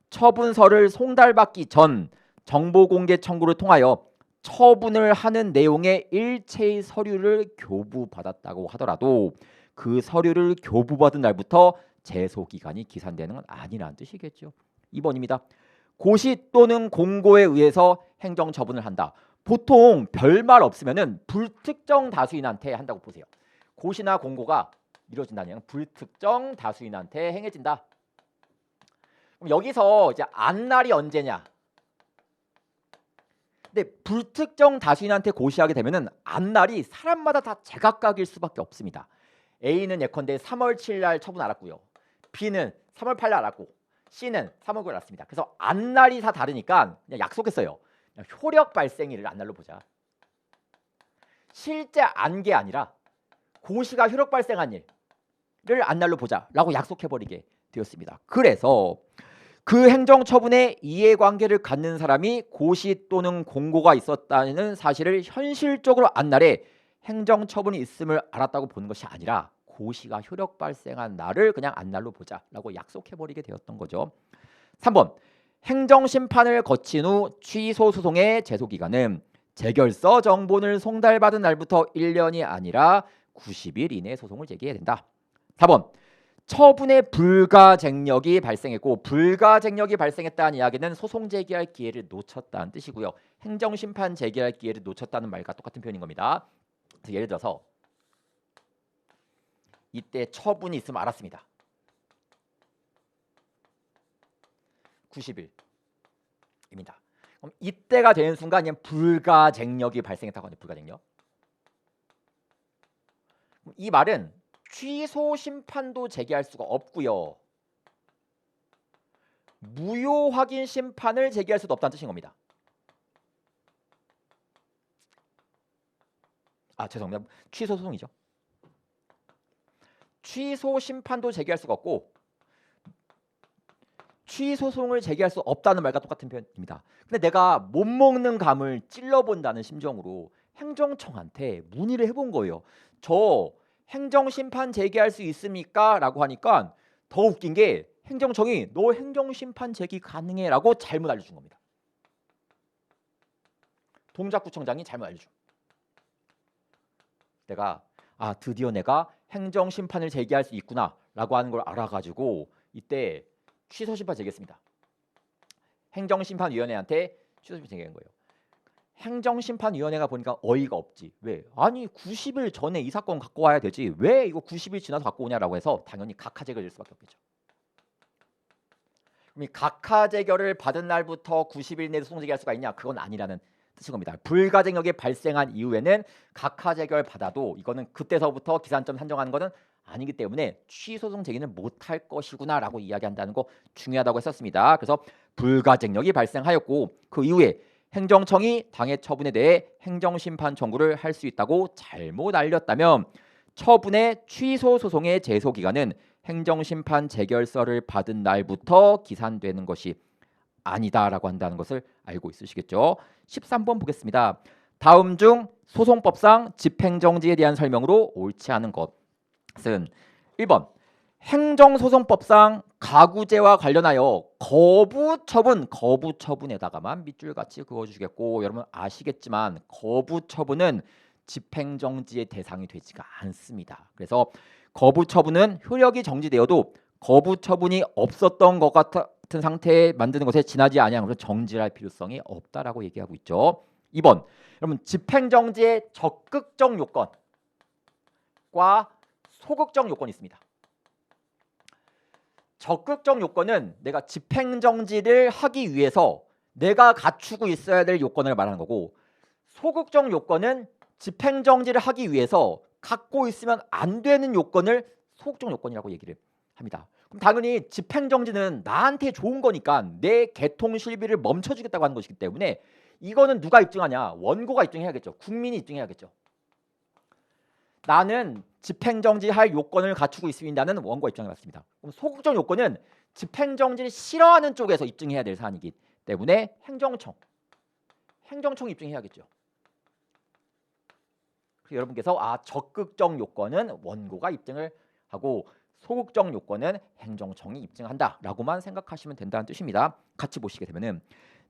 처분서를 송달받기 전 정보공개 청구를 통하여 처분을 하는 내용의 일체의 서류를 교부받았다고 하더라도 그 서류를 교부받은 날부터 제소기간이 기산되는 건 아니라는 뜻이겠죠. 2번입니다. 고시 또는 공고에 의해서 행정처분을 한다. 보통 별말 없으면은 불특정 다수인한테 한다고 보세요. 고시나 공고가 이루어진다는 불특정 다수인한테 행해진다. 그럼 여기서 이제 안날이 언제냐? 근데 불특정 다수인한테 고시하게 되면은 앞날이 사람마다 다 제각각일 수밖에 없습니다. A는 예컨대 3월 7일 날 처분 알았고요. B는 3월 8일 날 알았고 C는 3월 9일 알았습니다. 그래서 앞날이 다 다르니까 그냥 약속했어요. 그냥 효력 발생일을 앞날로 보자. 실제 안 게 아니라 고시가 효력 발생한 일을 앞날로 보자라고 약속해버리게 되었습니다. 그래서 그 행정처분에 이해관계를 갖는 사람이 고시 또는 공고가 있었다는 사실을 현실적으로 앞날에 행정처분이 있음을 알았다고 보는 것이 아니라 고시가 효력 발생한 날을 그냥 앞날로 보자라고 약속해버리게 되었던 거죠. 3번 행정심판을 거친 후 취소소송의 제소기간은 재결서 정본을 송달받은 날부터 1년이 아니라 90일 이내에 소송을 제기해야 된다. 4번 처분의 불가쟁력이 발생했고 불가쟁력이 발생했다는 이야기는 소송 제기할 기회를 놓쳤다는 뜻이고요. 행정심판 제기할 기회를 놓쳤다는 말과 똑같은 표현인 겁니다. 그래서 예를 들어서 이때 처분이 있으면 알았습니다. 90일입니다. 그럼 이때가 되는 순간 그냥 불가쟁력이 발생했다고 하죠. 불가쟁력. 이 말은 취소 심판도 제기할 수가 없고요. 무효 확인 심판을 제기할 수도 없다는 뜻인 겁니다. 죄송합니다. 취소 소송이죠. 취소 심판도 제기할 수가 없고 취소송을 제기할 수 없다는 말과 똑같은 표현입니다. 근데 내가 못 먹는 감을 찔러본다는 심정으로 행정청한테 문의를 해본 거예요. 저 행정심판 제기할 수 있습니까? 라고 하니까 더 웃긴 게 행정청이 너 행정심판 제기 가능해 라고 잘못 알려준 겁니다. 동작구청장이 잘못 알려준. 내가 드디어 내가 행정심판을 제기할 수 있구나 라고 하는 걸 알아가지고 이때 취소심판 제기했습니다. 행정심판위원회한테 취소심판 제기한 거예요. 행정심판위원회가 보니까 어이가 없지. 왜? 아니 90일 전에 이 사건 갖고 와야 되지. 왜 이거 90일 지나서 갖고 오냐라고 해서 당연히 각하제결을 낼 수밖에 없겠죠. 그럼 이 각하제결을 받은 날부터 90일 내에 소송 제기할 수가 있냐? 그건 아니라는 뜻인 겁니다. 불가쟁력이 발생한 이후에는 각하제결 받아도 이거는 그때서부터 기산점 산정하는 것은 아니기 때문에 취소송 제기는 못할 것이구나라고 이야기한다는 거 중요하다고 했었습니다. 그래서 불가쟁력이 발생하였고 그 이후에 행정청이 당해 처분에 대해 행정심판 청구를 할 수 있다고 잘못 알렸다면 처분의 취소 소송의 제소 기간은 행정심판 재결서를 받은 날부터 기산되는 것이 아니다라고 한다는 것을 알고 있으시겠죠. 13번 보겠습니다. 다음 중 소송법상 집행정지에 대한 설명으로 옳지 않은 것은 1번 행정소송법상 가구제와 관련하여 거부처분에다가만 밑줄같이 그어주시겠고 여러분 아시겠지만 거부처분은 집행정지의 대상이 되지가 않습니다. 그래서 거부처분은 효력이 정지되어도 거부처분이 없었던 것 같은 상태에 만드는 것에 지나지 아니한 것은 정지할 필요성이 없다라고 얘기하고 있죠. 2번 여러분 집행정지의 적극적 요건과 소극적 요건이 있습니다. 적극적 요건은 내가 집행정지를 하기 위해서 내가 갖추고 있어야 될 요건을 말하는 거고 소극적 요건은 집행정지를 하기 위해서 갖고 있으면 안 되는 요건을 소극적 요건이라고 얘기를 합니다. 그럼 당연히 집행정지는 나한테 좋은 거니까 내 개통실비를 멈춰주겠다고 하는 것이기 때문에 이거는 누가 입증하냐? 원고가 입증해야겠죠. 국민이 입증해야겠죠. 나는 집행정지할 요건을 갖추고 있습니다는 원고가 입증해봤습니다. 그럼 소극적 요건은 집행정지를 싫어하는 쪽에서 입증해야 될 사안이기 때문에 행정청이 입증해야겠죠. 그래서 여러분께서 적극적 요건은 원고가 입증을 하고 소극적 요건은 행정청이 입증한다라고만 생각하시면 된다는 뜻입니다. 같이 보시게 되면은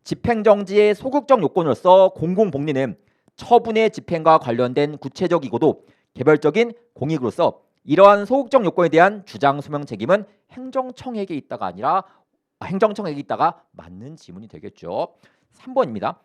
집행정지의 소극적 요건으로서 공공복리는 처분의 집행과 관련된 구체적이고도 개별적인 공익으로서 이러한 소극적 요건에 대한 주장 소명 책임은 행정청에게 있다가 맞는 지문이 되겠죠. 3번입니다.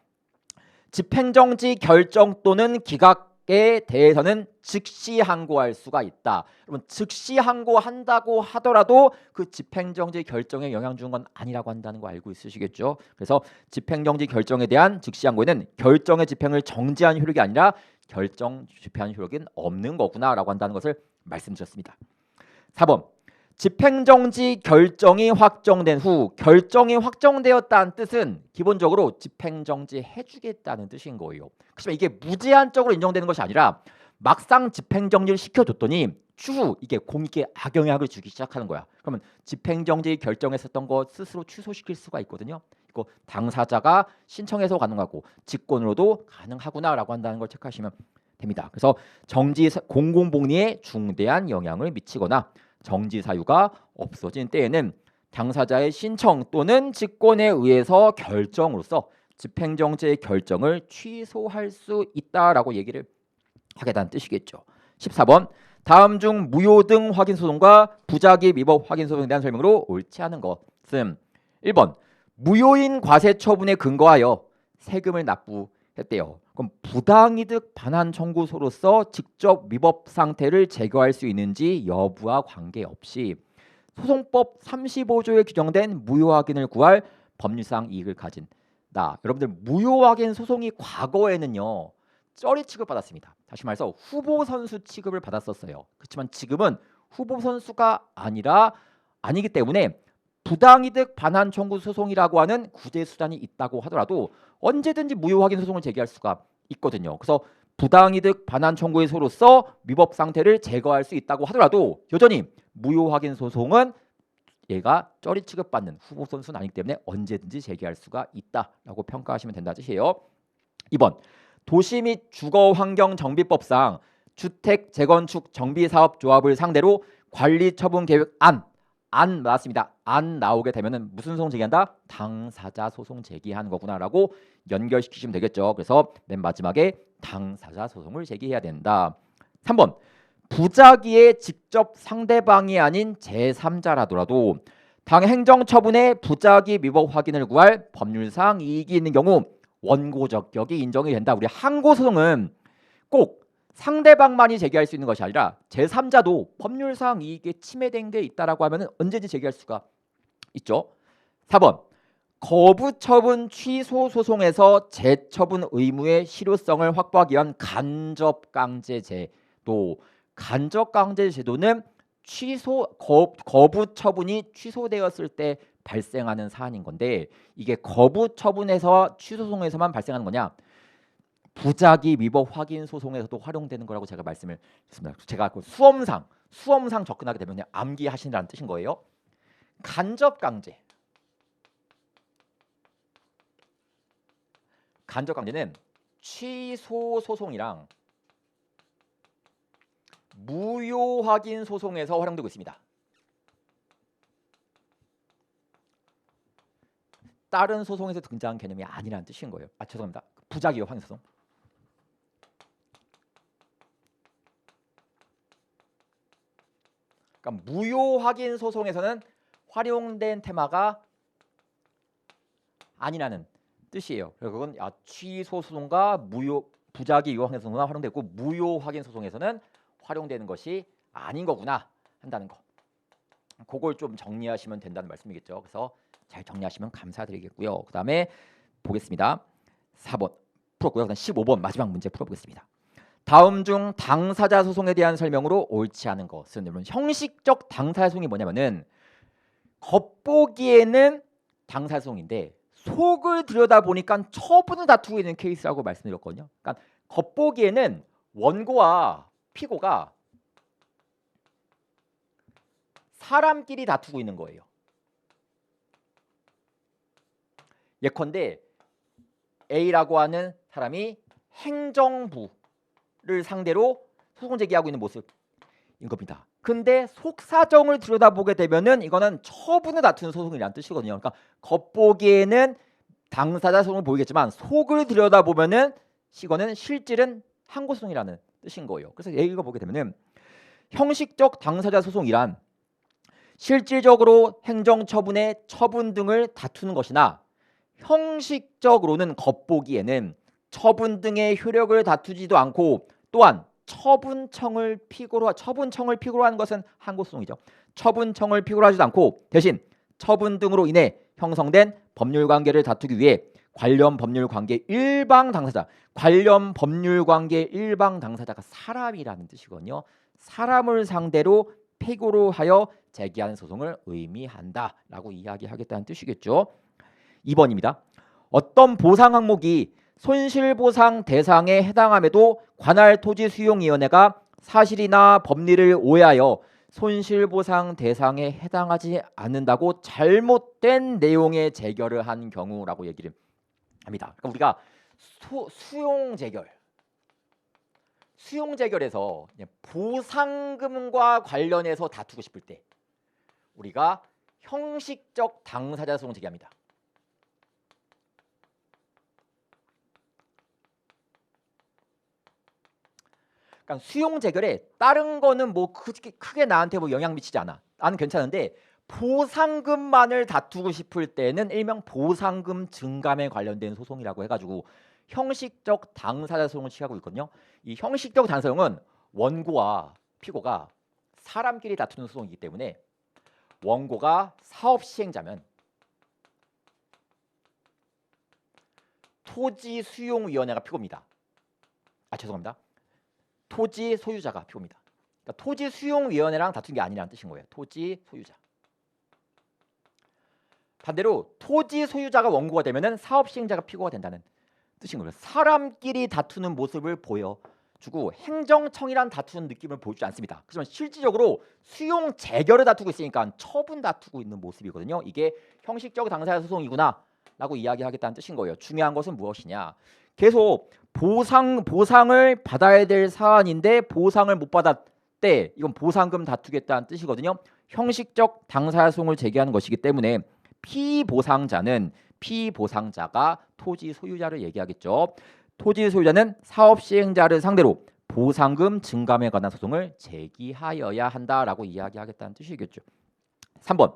집행정지 결정 또는 기각 에 대해서는 즉시 항고할 수가 있다. 여러분 즉시 항고한다고 하더라도 그 집행정지 결정에 영향 주는 건 아니라고 한다는 거 알고 있으시겠죠? 그래서 집행정지 결정에 대한 즉시 항고에는 결정의 집행을 정지한 효력이 아니라 결정 집행한 효력은 없는 거구나라고 한다는 것을 말씀드렸습니다. 4번 집행정지 결정이 확정된 후 결정이 확정되었다는 뜻은 기본적으로 집행정지 해주겠다는 뜻인 거예요. 그렇지만 이게 무제한적으로 인정되는 것이 아니라 막상 집행정지를 시켜줬더니 추후 이게 공익에 악영향을 주기 시작하는 거야. 그러면 집행정지 결정했었던 거 스스로 취소시킬 수가 있거든요. 이거 당사자가 신청해서 가능하고 직권으로도 가능하구나라고 한다는 걸 체크하시면 됩니다. 그래서 정지 공공복리에 중대한 영향을 미치거나 정지 사유가 없어진 때에는 당사자의 신청 또는 직권에 의해서 결정으로서 집행정지의 결정을 취소할 수 있다라고 얘기를 하겠다는 뜻이겠죠. 14번 다음 중 무효 등 확인 소송과 부작위 위법 확인 소송에 대한 설명으로 옳지 않은 것은 1번 무효인 과세 처분에 근거하여 세금을 납부했대요. 그럼 부당이득 반환 청구소로서 직접 위법 상태를 제거할 수 있는지 여부와 관계없이 소송법 35조에 규정된 무효 확인을 구할 법률상 이익을 가진다. 여러분들 무효 확인 소송이 과거에는요. 쩌리 취급받았습니다. 다시 말해서 후보 선수 취급을 받았었어요. 그렇지만 지금은 후보 선수가 아니기 때문에 부당이득 반환 청구 소송이라고 하는 구제 수단이 있다고 하더라도 언제든지 무효 확인 소송을 제기할 수가 있거든요. 그래서 부당이득 반환 청구의 소로서 위법 상태를 제거할 수 있다고 하더라도 여전히 무효 확인 소송은 얘가 쩌리 취급받는 후보 선수는 아니기 때문에 언제든지 제기할 수가 있다라고 평가하시면 된다는 뜻이에요. 2번 도시 및 주거환경정비법상 주택 재건축 정비사업조합을 상대로 관리처분계획 안 나왔습니다. 안 나오게 되면은 무슨 소송 제기한다? 당사자 소송 제기하는 거구나라고 연결시키시면 되겠죠. 그래서 맨 마지막에 당사자 소송을 제기해야 된다. 3번 부작위의 직접 상대방이 아닌 제3자라더라도 당 행정처분의 부작위 위법 확인을 구할 법률상 이익이 있는 경우 원고적격이 인정이 된다. 우리 항고소송은 꼭 상대방만이 제기할 수 있는 것이 아니라 제3자도 법률상 이익에 침해된 게 있다라고 하면 언제든지 제기할 수가 있죠. 4번 거부처분 취소 소송에서 재처분 의무의 실효성을 확보하기 위한 간접강제제도. 간접강제제도는 거부 처분이 취소되었을 때 발생하는 사안인 건데 이게 거부 처분에서 취소 소송에서만 발생하는 거냐? 부작위 위법 확인 소송에서도 활용되는 거라고 제가 말씀을 드렸습니다. 제가 그 수험상 접근하게 되면 암기하신다는 뜻인 거예요. 간접강제는 취소 소송이랑 무효 확인 소송에서 활용되고 있습니다. 다른 소송에서 등장한 개념이 아니라는 뜻인 거예요. 죄송합니다. 부작위 확인 소송. 그러니까 무효 확인 소송에서는 활용된 테마가 아니라는 뜻이에요. 그건 취소 소송과 부작위 위법 확인 소송과 활용되고 무효 확인 소송에서는 활용되는 것이 아닌 거구나 한다는 거. 그걸 좀 정리하시면 된다는 말씀이겠죠. 그래서 잘 정리하시면 감사드리겠고요. 그 다음에 보겠습니다. 4번 풀었고요. 그다음 15번 마지막 문제 풀어보겠습니다. 다음 중 당사자 소송에 대한 설명으로 옳지 않은 것은 여러분 형식적 당사자 소송이 뭐냐면은 겉보기에는 당사자 소송인데 속을 들여다보니까 처분을 다투고 있는 케이스라고 말씀드렸거든요. 그러니까 겉보기에는 원고와 피고가 사람끼리 다투고 있는 거예요. 예컨대 A라고 하는 사람이 행정부를 상대로 소송 제기하고 있는 모습인 겁니다. 근데 속사정을 들여다보게 되면은 이거는 처분을 다투는 소송이라는 뜻이거든요. 그러니까 겉보기에는 당사자 소송을 보이겠지만 속을 들여다보면은 이거는 실질은 항고소송이라는 뜻인 거예요. 그래서 얘기가 보게 되면은 형식적 당사자 소송이란 실질적으로 행정처분의 처분 등을 다투는 것이나 형식적으로는 겉보기에는 처분 등의 효력을 다투지도 않고 또한 처분청을 필요로 하는 것은 항고소송이죠. 처분청을 필요로 하지도 않고 대신 처분 등으로 인해 형성된 법률 관계를 다투기 위해 관련 법률 관계 일방 당사자, 관련 법률 관계 일방 당사자가 사람이라는 뜻이거든요. 사람을 상대로 필요로 하여 제기하는 소송을 의미한다라고 이야기하겠다는 뜻이겠죠. 2번입니다. 어떤 보상 항목이 손실보상 대상에 해당함에도 관할 토지수용위원회가 사실이나 법리를 오해하여 손실보상 대상에 해당하지 않는다고 잘못된 내용의 재결을 한 경우라고 얘기를 합니다. 그러니까 우리가 수용재결에서 보상금과 관련해서 다투고 싶을 때 우리가 형식적 당사자 소송 제기합니다. 그러니까 수용 재결에 다른 거는 뭐 크게 나한테 뭐 영향 미치지 않아. 나는 괜찮은데 보상금만을 다투고 싶을 때는 일명 보상금 증감에 관련된 소송이라고 해가지고 형식적 당사자 소송을 취하고 있거든요. 이 형식적 당사자 소송은 원고와 피고가 사람끼리 다투는 소송이기 때문에 원고가 사업 시행자면 토지수용위원회가 피고입니다. 죄송합니다. 토지 소유자가 피고입니다. 그러니까 토지 수용위원회랑 다툰 게 아니라는 뜻인 거예요. 토지 소유자. 반대로 토지 소유자가 원고가 되면은 사업 시행자가 피고가 된다는 뜻인 거예요. 사람끼리 다투는 모습을 보여주고 행정청이란 다투는 느낌을 보여주지 않습니다. 하지만 실질적으로 수용 재결을 다투고 있으니까 처분 다투고 있는 모습이거든요. 이게 형식적 당사자 소송이구나 라고 이야기하겠다는 뜻인 거예요. 중요한 것은 무엇이냐. 계속 보상을 받아야 될 사안인데 보상을 못 받았대. 이건 보상금 다투겠다는 뜻이거든요. 형식적 당사자 소송을 제기하는 것이기 때문에 피보상자가 토지 소유자를 얘기하겠죠. 토지 소유자는 사업 시행자를 상대로 보상금 증감에 관한 소송을 제기하여야 한다라고 이야기하겠다는 뜻이겠죠. 3번.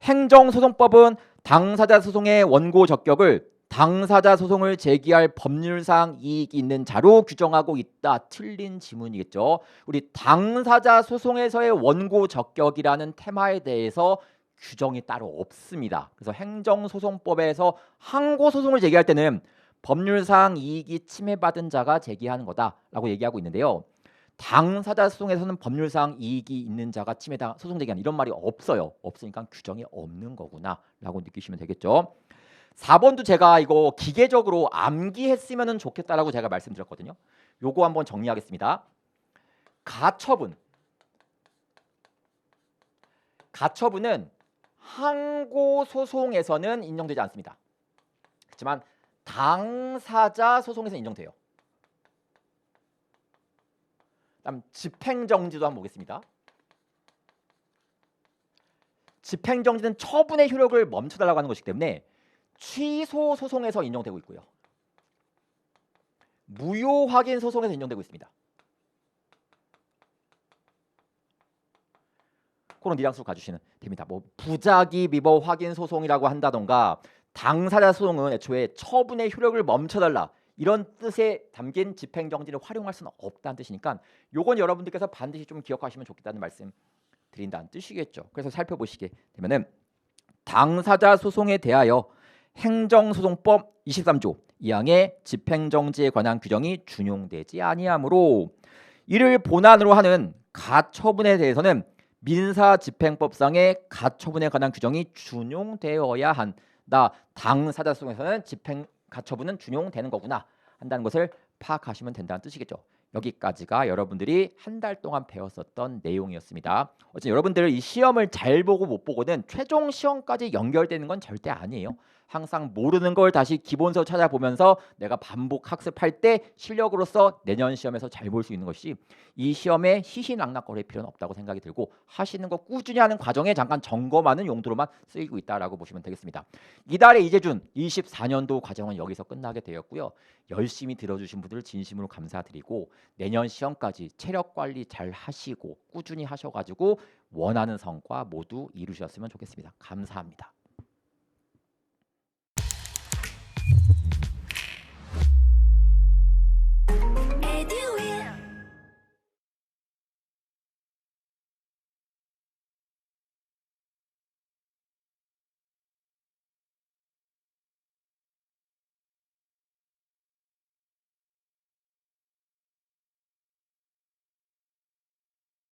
행정소송법은 당사자 소송의 원고 적격을 당사자 소송을 제기할 법률상 이익이 있는 자로 규정하고 있다. 틀린 지문이겠죠. 우리 당사자 소송에서의 원고 적격이라는 테마에 대해서 규정이 따로 없습니다. 그래서 행정소송법에서 항고소송을 제기할 때는 법률상 이익이 침해받은 자가 제기하는 거다라고 얘기하고 있는데요. 당사자 소송에서는 법률상 이익이 있는 자가 소송 제기하는 이런 말이 없어요. 없으니까 규정이 없는 거구나라고 느끼시면 되겠죠. 4번도 제가 이거 기계적으로 암기했으면 좋겠다라고 제가 말씀드렸거든요. 요거 한번 정리하겠습니다. 가처분은 항고소송에서는 인정되지 않습니다. 하지만 당사자 소송에서는 인정돼요. 다음 집행정지도 한번 보겠습니다. 집행정지는 처분의 효력을 멈춰달라고 하는 것이기 때문에 취소 소송에서 인정되고 있고요. 무효 확인 소송에서 인정되고 있습니다. 그런 뉘앙스로 가주시면 됩니다. 뭐 부작위 미법 확인 소송이라고 한다던가 당사자 소송은 애초에 처분의 효력을 멈춰달라 이런 뜻에 담긴 집행정지를 활용할 수는 없다는 뜻이니까 요건 여러분들께서 반드시 좀 기억하시면 좋겠다는 말씀 드린다는 뜻이겠죠. 그래서 살펴보시게 되면은 당사자 소송에 대하여 행정소송법 23조 2항의 집행정지에 관한 규정이 준용되지 아니하므로 이를 본안으로 하는 가처분에 대해서는 민사집행법상의 가처분에 관한 규정이 준용되어야 한다. 당사자 소송에서는 가처분은 준용되는 거구나 한다는 것을 파악하시면 된다는 뜻이겠죠. 여기까지가 여러분들이 한 달 동안 배웠었던 내용이었습니다. 어쨌든 여러분들 이 시험을 잘 보고 못 보고는 최종 시험까지 연결되는 건 절대 아니에요. 항상 모르는 걸 다시 기본서 찾아보면서 내가 반복 학습할 때 실력으로서 내년 시험에서 잘 볼 수 있는 것이 이 시험에 희희낙낙거릴 필요는 없다고 생각이 들고 하시는 거 꾸준히 하는 과정에 잠깐 점검하는 용도로만 쓰이고 있다라고 보시면 되겠습니다. 이달의 이재준 24년도 과정은 여기서 끝나게 되었고요. 열심히 들어주신 분들 진심으로 감사드리고 내년 시험까지 체력 관리 잘 하시고 꾸준히 하셔가지고 원하는 성과 모두 이루셨으면 좋겠습니다. 감사합니다.